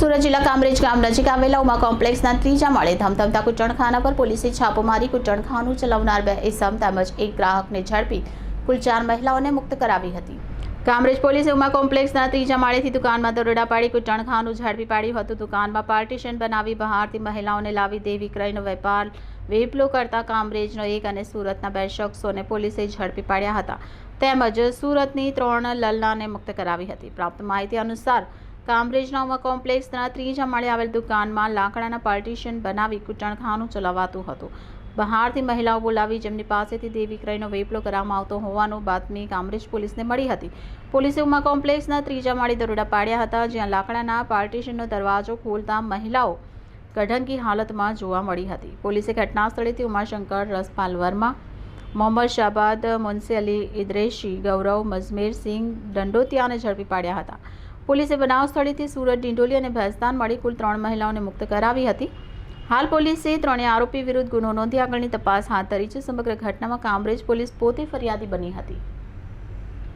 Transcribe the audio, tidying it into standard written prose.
સુરત જિલ્લા કામરેજ ગામ નજીક આવેલા ઉમા કોમ્પ્લેક્સના ત્રીજા માળે ધમધમતા કૂટણખાના પર પોલીસે છાપો મારી કૂટણખાનું ચલાવનાર 2 ઇસમ તેમજ એક ગ્રાહકને ઝડપી કુલ 4 મહિલાઓને મુક્ત કરાવી હતી। કામરેજ પોલીસે ઉમા કોમ્પ્લેક્સના ત્રીજા માળેથી દુકાનમાં દરોડા પાડી કૂટણખાનું ઝડપી પાડ્યું હતું। દુકાનમાં પાર્ટીશન બનાવી બહારથી મહિલાઓને લાવી દે વિક્રયનો વેપાર વેપલો કરતા કામરેજનો એક અને સુરતના 2 શખ્સોને પોલીસે ઝડપી પાડ્યા હતા તેમજ સુરતની 3 લલ્લાને મુક્ત કરાવી હતી। પ્રાપ્ત માહિતી અનુસાર કામરેજના ઉમા કોમ્પ્લેક્સના ત્રીજા માળે આવેલ દુકાનમાં લાકડાના પાર્ટીશન બનાવી કૂટણખાનું ચલાવાતું હતું। બહારથી મહિલાઓ બોલાવી જેમની પાસેથી દેહ વિક્રયનો વેપલો કરવામાં આવતો હોવાનું બાતમી કામરેજ પોલીસને મળી હતી। પોલીસે ઉમા કોમ્પ્લેક્સના ત્રીજા માળે દરોડા પાડ્યા હતા જ્યાં લાકડાના પાર્ટીશનનો દરવાજો ખોલતા મહિલાઓ કઢંકી હાલતમાં જોવા મળી હતી। પોલીસે ઘટના સ્થળેથી ઉમાશંકર રસપાલ વર્મા, મોહમ્મદ શાબાદ, મુનસી અલી ઇદ્રેશી, ગૌરવ મઝમેરસિંહ દંડોતિયાને ઝડપી પાડ્યા હતા। પોલીસે બનાવ સ્થળેથી સુરત, ડિંડોલી અને ભેસ્તાન મળી કુલ 3 મહિલાઓને મુક્ત કરાવી હતી। હાલ પોલીસે 3 આરોપી વિરુદ્ધ ગુનો નોંધી આગળની તપાસ હાથ ધરી છે। સમગ્ર ઘટનામાં કામરેજ પોલીસ પોતે ફરિયાદી બની હતી।